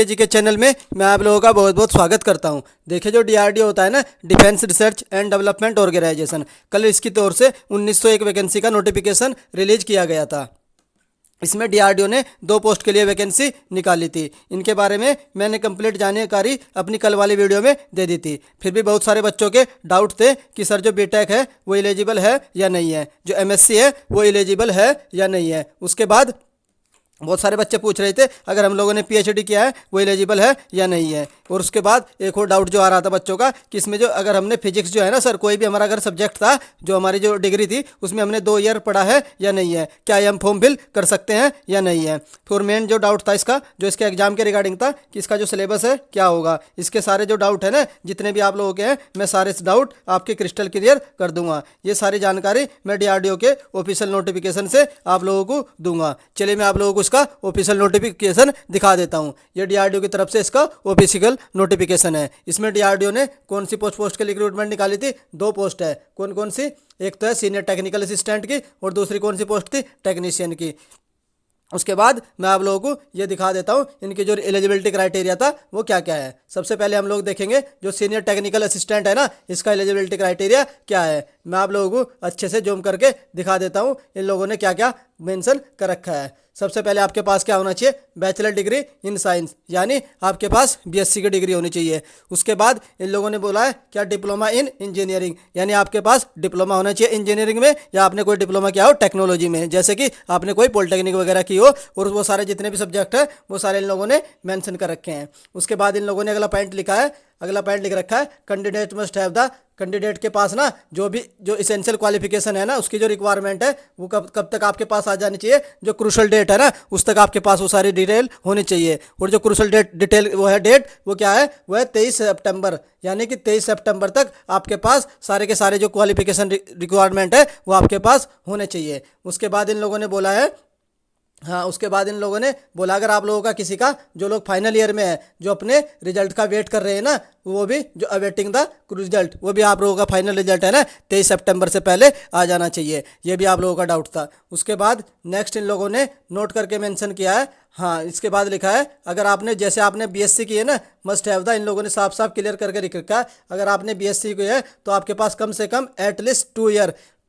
के चैनल में मैं आप लोगों का बहुत बहुत स्वागत करता हूं। देखिए जो डीआरडीओ होता है ना, defence research and development organisation, कल इसकी तौर से 1901 वैकेंसी का नोटिफिकेशन रिलीज किया गया था। इसमें डीआरडीओ ने 2 पोस्ट के लिए वैकेंसी निकाली थी। इनके बारे में मैंने कंप्लीट जानकारी अपनी कल वाली वीडियो में दे दी थी। फिर भी बहुत सारे बच्चों के डाउट थे कि सर जो बीटेक है वो एलिजिबल है या नहीं है, जो एमएससी है वो एलिजिबल है या नहीं है। उसके बाद बहुत सारे बच्चे पूछ रहे थे अगर हम लोगों ने पीएचडी किया है वो एलिजिबल है या नहीं है। और उसके बाद एक और डाउट जो आ रहा था बच्चों का कि इसमें जो अगर हमने फिजिक्स जो है ना सर, कोई भी हमारा अगर सब्जेक्ट था, जो हमारी जो डिग्री थी उसमें हमने 2 ईयर पढ़ा है या नहीं है, क्या ये हम फॉर्म फिल कर सकते हैं या नहीं है। फिर मेन जो डाउट था इसका, जो इसके एग्जाम के रिगार्डिंग था कि इसका जो सिलेबस है क्या होगा। इसके सारे जो डाउट है ना, जितने भी आप लोगों के हैं, मैं सारे डाउट आपके क्रिस्टल क्लियर कर दूंगा। ये सारी जानकारी मैं डीआरडीओ के ऑफिशियल नोटिफिकेशन से आप लोगों को दूंगा। चलिए मैं आप लोगों को इसका ऑफिशियल नोटिफिकेशन दिखा देता हूं। ये डीआरडीओ की तरफ से इसका ऑफिशियल नोटिफिकेशन है। इसमें डीआरडीओ ने कौन सी पोस्ट के लिए रिक्रूटमेंट निकाली थी? 2 पोस्ट है। कौन कौन सी? एक तो है सीनियर टेक्निकल असिस्टेंट की और दूसरी कौन सी पोस्ट थी? टेक्नीशियन की। उसके बाद मैं आप लोगों को ये दिखा देता हूँ इनकी जो एलिजिबिलिटी क्राइटेरिया था वो क्या क्या है। सबसे पहले हम लोग देखेंगे जो सीनियर टेक्निकल असिस्टेंट है ना, इसका एलिजिबिलिटी क्राइटेरिया क्या है। मैं आप लोगों को अच्छे से जूम करके दिखा देता हूँ इन लोगों ने क्या क्या मेंशन कर रखा है। सबसे पहले आपके पास क्या होना चाहिए? बैचलर डिग्री इन साइंस, यानी आपके पास बीएससी की डिग्री होनी चाहिए। उसके बाद इन लोगों ने बोला है क्या? डिप्लोमा इन इंजीनियरिंग, यानी आपके पास डिप्लोमा होना चाहिए इंजीनियरिंग में, या आपने कोई डिप्लोमा किया हो टेक्नोलॉजी में, जैसे कि आपने कोई पॉलिटेक्निक वगैरह की हो। और वो सारे जितने भी सब्जेक्ट है वो सारे इन लोगों ने मेंशन कर रखे हैं। उसके बाद इन लोगों ने अगला पॉइंट लिख रखा है candidate must have the, candidate के पास ना जो इसेंशियल क्वालिफिकेशन है ना, उसकी जो रिक्वायरमेंट है वो कब तक आपके पास आ जानी चाहिए। जो क्रूशल डेट है ना उस तक आपके पास वो सारी डिटेल होनी चाहिए। और जो क्रूशल डिटेल वो है डेट, वो क्या है? वो है 23 सितंबर, यानी कि 23 सितंबर तक आपके पास सारे के सारे जो क्वालिफिकेशन रिक्वायरमेंट है वो आपके पास होने चाहिए। उसके बाद इन लोगों ने बोला है, उसके बाद इन लोगों ने बोला अगर आप लोगों का किसी का, जो लोग फाइनल ईयर में है, जो अपने रिजल्ट का वेट कर रहे हैं ना, वो भी जो अवेटिंग द रिजल्ट, वो भी आप लोगों का फाइनल रिजल्ट है ना 23 सितंबर से पहले आ जाना चाहिए। ये भी आप लोगों का डाउट था। उसके बाद नेक्स्ट इन लोगों ने नोट करके मेंशन किया है, इसके बाद लिखा है अगर आपने, जैसे आपने बीएससी की है ना, मस्ट हैव द, इन लोगों ने साफ साफ क्लियर करके लिख रखा है अगर आपने बीएससी की है तो आपके पास कम से कम एटलीस्ट 2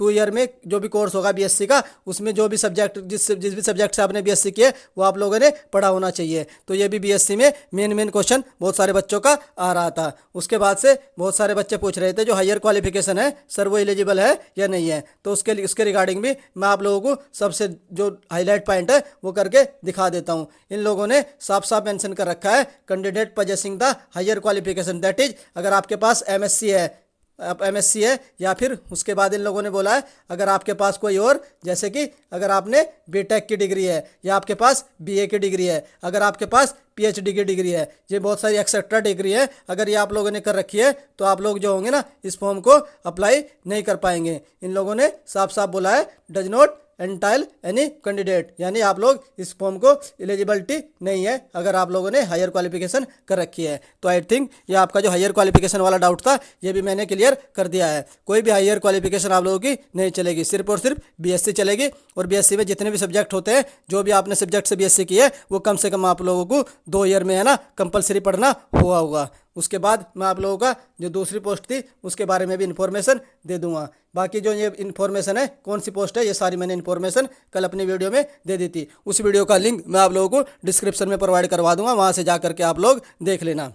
ईयर में जो भी कोर्स होगा बीएससी का, उसमें जो भी सब्जेक्ट जिस भी सब्जेक्ट से आपने बीएससी किया वो आप लोगों ने पढ़ा होना चाहिए। तो ये भी बीएससी में मेन क्वेश्चन बहुत सारे बच्चों का आ रहा था। उसके बाद से बहुत सारे बच्चे पूछ रहे थे जो हायर क्वालिफिकेशन है सर वो एलिजिबल है या नहीं है। तो उसके रिगार्डिंग भी मैं आप लोगों को सबसे जो हाईलाइट पॉइंट है वो करके दिखा देता हूँ। इन लोगों ने साफ साफ मेंशन कर रखा है candidate possessing the higher qualification, that is अगर आपके पास एमएससी है या फिर उसके बाद इन लोगों ने बोला है अगर आपके पास कोई और, जैसे कि अगर आपने बीटेक की डिग्री है या आपके पास बीए की डिग्री है, अगर आपके पास पीएचडी की डिग्री है, ये बहुत सारी एक्सेट्रा डिग्री है, अगर ये आप लोगों ने कर रखी है तो आप लोग जो होंगे ना इस फॉर्म को अप्लाई नहीं कर पाएंगे। इन लोगों ने साफ साफ बोला है डज नॉट एंटाइल एनी कैंडिडेट, यानी आप लोग इस फॉर्म को एलिजिबिलिटी नहीं है अगर आप लोगों ने हायर क्वालिफिकेशन कर रखी है। तो आई थिंक ये आपका जो हायर क्वालिफिकेशन वाला डाउट था ये भी मैंने क्लियर कर दिया है। कोई भी हायर क्वालिफिकेशन आप लोगों की नहीं चलेगी, सिर्फ और सिर्फ बीएससी चलेगी। और बीएससी में जितने भी सब्जेक्ट होते हैं, जो भी आपने सब्जेक्ट से बीएससी की है, वो कम से कम आप लोगों को 2 ईयर में है ना कंपलसरी पढ़ना हुआ होगा। उसके बाद मैं आप लोगों का जो दूसरी पोस्ट थी उसके बारे में भी इन्फॉर्मेशन दे दूंगा। बाकी जो ये इन्फॉर्मेशन है कौन सी पोस्ट है ये सारी मैंने इन्फॉर्मेशन कल अपनी वीडियो में दे दी थी। उस वीडियो का लिंक मैं आप लोगों को डिस्क्रिप्शन में प्रोवाइड करवा दूंगा, वहाँ से जा करके आप लोग देख लेना।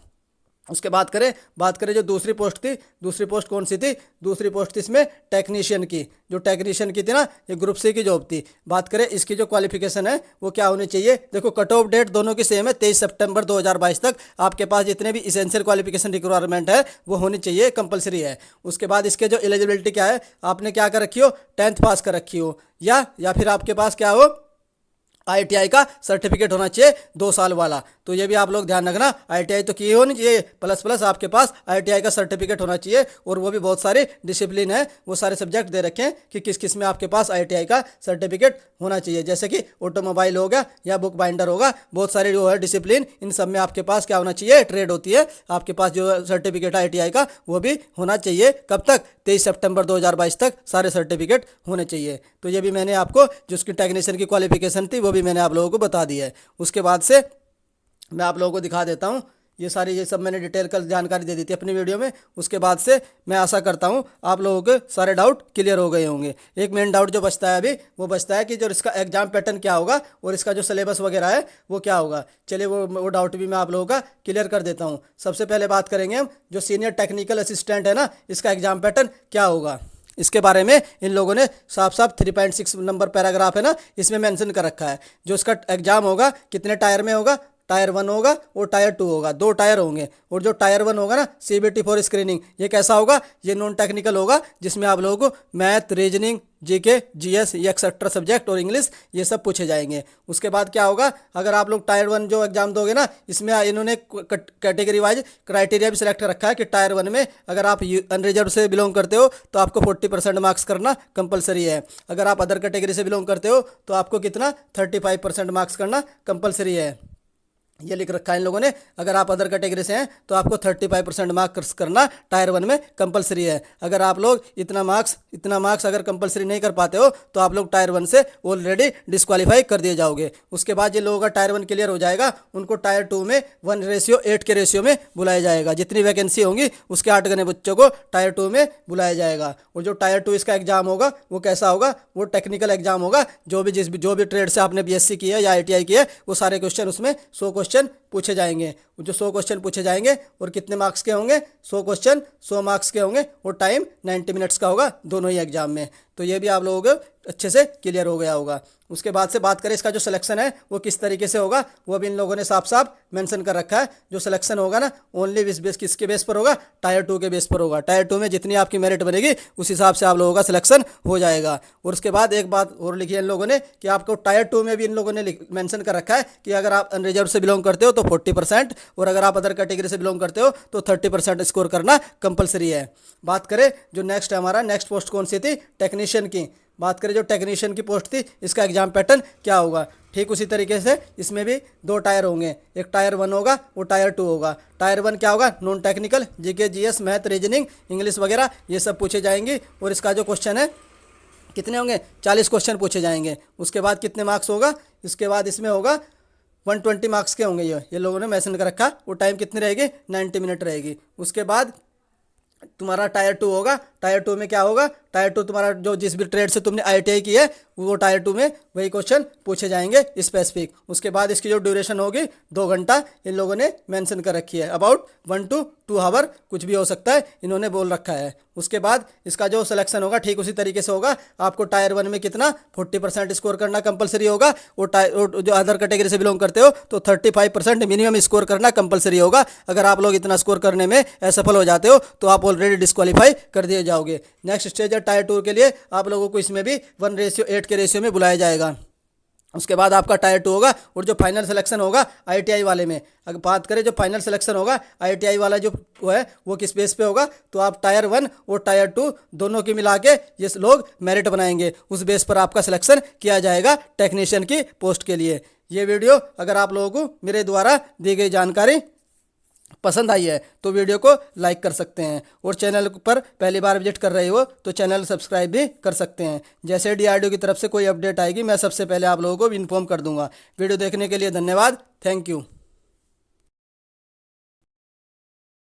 उसके बात करें जो दूसरी पोस्ट थी, दूसरी पोस्ट कौन सी थी? दूसरी पोस्ट थी इसमें टेक्नीशियन की। जो टेक्नीशियन की थी ना, ये ग्रुप सी की जॉब थी। बात करें इसकी जो क्वालिफिकेशन है वो क्या होनी चाहिए। देखो कट ऑफ डेट दोनों की सेम है, 23 सितंबर 2022 तक आपके पास जितने भी इसेंशियल क्वालिफिकेशन रिक्वायरमेंट है वो होनी चाहिए, कंपलसरी है। उसके बाद इसके जो एलिजिबिलिटी क्या है, आपने क्या कर रखी हो? 10th पास कर रखी हो, या फिर आपके पास क्या हो? आईटीआई का सर्टिफिकेट होना चाहिए 2 साल वाला। तो ये भी आप लोग ध्यान रखना, आईटीआई तो की होनी चाहिए, प्लस आपके पास आईटीआई का सर्टिफिकेट होना चाहिए। और वो भी बहुत सारे डिसिप्लिन है, वो सारे सब्जेक्ट दे रखे हैं कि किस किस में आपके पास आईटीआई का सर्टिफिकेट होना चाहिए, जैसे कि ऑटोमोबाइल हो गया या बुक बाइंडर होगा, बहुत सारे जो है डिसिप्लिन, इन सब में आपके पास क्या होना चाहिए? ट्रेड होती है, आपके पास जो सर्टिफिकेट आईटीआई का वो भी होना चाहिए। कब तक? 23 सितंबर 2022 तक सारे सर्टिफिकेट होने चाहिए। तो ये भी मैंने आपको जो उसकी टेक्नीशियन की क्वालिफिकेशन थी वो भी मैंने आप लोगों को बता दी है। उसके बाद से मैं आप लोगों को दिखा देता हूँ। ये सब मैंने डिटेल कल जानकारी दे दी थी अपनी वीडियो में। उसके बाद से मैं आशा करता हूँ आप लोगों के सारे डाउट क्लियर हो गए होंगे। एक मेन डाउट जो बचता है अभी, वो बचता है कि जो इसका एग्जाम पैटर्न क्या होगा और इसका जो सिलेबस वगैरह है वो क्या होगा। चलिए वो डाउट भी मैं आप लोगों का क्लियर कर देता हूँ। सबसे पहले बात करेंगे हम जो सीनियर टेक्निकल असिस्टेंट है ना, इसका एग्जाम पैटर्न क्या होगा। इसके बारे में इन लोगों ने साफ साफ 3.6 नंबर पैराग्राफ है ना, इसमें मेंशन कर रखा है। जो इसका एग्जाम होगा कितने टायर में होगा, टायर 1 होगा और टायर 2 होगा, 2 टायर होंगे। और जो टायर 1 होगा ना, CBT फॉर स्क्रीनिंग, ये कैसा होगा, ये नॉन टेक्निकल होगा, जिसमें आप लोगों को मैथ, रीजनिंग, GK, GS, ये एक्सेट्रा सब्जेक्ट और इंग्लिश ये सब पूछे जाएंगे। उसके बाद क्या होगा, अगर आप लोग टायर 1 जो एग्जाम दोगे ना, इसमें इन्होंने कैटेगरी वाइज क्राइटेरिया भी सिलेक्ट रखा है कि टायर 1 में अगर आप अनरिजर्व से बिलोंग करते हो तो आपको 40% मार्क्स करना कंपलसरी है। अगर आप अदर कैटेगरी से बिलोंग करते हो तो आपको कितना 35% मार्क्स करना कंपलसरी है। ये लिख रखा है इन लोगों ने। अगर आप अदर कैटेगरी से हैं तो आपको 35% मार्क्स करना टायर 1 में कंपलसरी है। अगर आप लोग इतना मार्क्स अगर कंपलसरी नहीं कर पाते हो तो आप लोग टायर 1 से ऑलरेडी डिस्क्वालीफाई कर दिए जाओगे। उसके बाद ये लोगों का टायर 1 क्लियर हो जाएगा, उनको टायर 2 में 1:8 के रेशियो में बुलाया जाएगा। जितनी वैकेंसी होंगी उसके 8 गने बच्चों को टायर 2 में बुलाया जाएगा। और जो टायर 2 इसका एग्जाम होगा वो कैसा होगा, वो टेक्निकल एग्जाम होगा। जो भी ट्रेड से आपने BSc की है या ITI की है वो सारे क्वेश्चन उसमें 100 क्वेश्चन पूछे जाएंगे। जो 100 क्वेश्चन पूछे जाएंगे और कितने मार्क्स के होंगे, 100 क्वेश्चन 100 मार्क्स के होंगे और टाइम 90 मिनट्स का होगा दोनों ही एग्जाम में। तो ये भी आप लोगों को अच्छे से क्लियर हो गया होगा। उसके बाद से बात करें इसका जो सिलेक्शन है वो किस तरीके से होगा, वो भी इन लोगों ने साफ साफ मेंशन कर रखा है। जो सिलेक्शन होगा ना, ओनली किसके बेस पर होगा, टायर 2 के बेस पर होगा। टायर 2 में जितनी आपकी मेरिट बनेगी उस हिसाब से आप लोगों का सिलेक्शन हो जाएगा। और उसके बाद एक बात और लिखी है इन लोगों ने कि आपको टायर 2 में भी इन लोगों ने मेंशन कर रखा है कि अगर आप अनरिजर्व से बिलोंग करते हो तो 40% और अगर आप अदर कैटेगरी से बिलोंग करते हो तो 30% स्कोर करना कंपलसरी है। बात करें जो हमारा नेक्स्ट पोस्ट कौन सी थी, टेक्नीशियन की। बात करें जो टेक्नीशियन की पोस्ट थी, इसका एग्जाम पैटर्न क्या होगा। ठीक उसी तरीके से इसमें भी 2 टायर होंगे, एक टायर 1 होगा और टायर 2 होगा। टायर 1 क्या होगा, non technical, GK, GS, math, reasoning, English वगैरह ये सब पूछे जाएंगे। और इसका जो क्वेश्चन है कितने होंगे, 40 क्वेश्चन पूछे जाएंगे। उसके बाद कितने मार्क्स होगा, इसके बाद इसमें होगा 120 मार्क्स के होंगे। ये लोगों ने मेंशन कर रखा। वो टाइम कितनी रहेगी, 90 मिनट रहेगी। उसके बाद तुम्हारा टायर 2 होगा। टायर 2 में क्या होगा, टायर 2 तुम्हारा जो जिस भी ट्रेड से तुमने ITI की है वो टायर 2 में वही क्वेश्चन पूछे जाएंगे स्पेसिफिक। उसके बाद इसकी जो ड्यूरेशन होगी 2 घंटा इन लोगों ने मेंशन कर रखी है। अबाउट 1 to 2 आवर कुछ भी हो सकता है, इन्होंने बोल रखा है। उसके बाद इसका जो सिलेक्शन होगा ठीक उसी तरीके से होगा। आपको टायर 1 में कितना 40% स्कोर करना कंपलसरी होगा और जो अदर कैटेगरी से बिलोंग करते हो तो 35% मिनिमम स्कोर करना कंपलसरी होगा। अगर आप लोग इतना स्कोर करने में असफल हो जाते हो तो आप ऑलरेडी डिस्क्वालीफाई कर दिए जाओगे। नेक्स्ट स्टेज है टायर 2 के लिए आप लोगों को इसमें भी 1:8 के रेशियो में बुलाया जाएगा। उसके बाद आपका टायर 2 होगा। और जो फाइनल सिलेक्शन होगा ITI वाले में, अगर बात करें जो फाइनल सिलेक्शन होगा ITI वाला जो है वो किस बेस पे होगा, तो आप टायर 1 और टायर 2 दोनों की मिला के ये लोग मेरिट बनाएंगे। उस बेस पर आपका सिलेक्शन किया जाएगा टेक्नीशियन की पोस्ट के लिए। ये वीडियो अगर आप लोगों को मेरे द्वारा दी गई जानकारी पसंद आई है तो वीडियो को लाइक कर सकते हैं। और चैनल पर पहली बार विजिट कर रहे हो तो चैनल सब्सक्राइब भी कर सकते हैं। जैसे DRDO की तरफ से कोई अपडेट आएगी मैं सबसे पहले आप लोगों को इन्फॉर्म कर दूंगा। वीडियो देखने के लिए धन्यवाद। Thank you.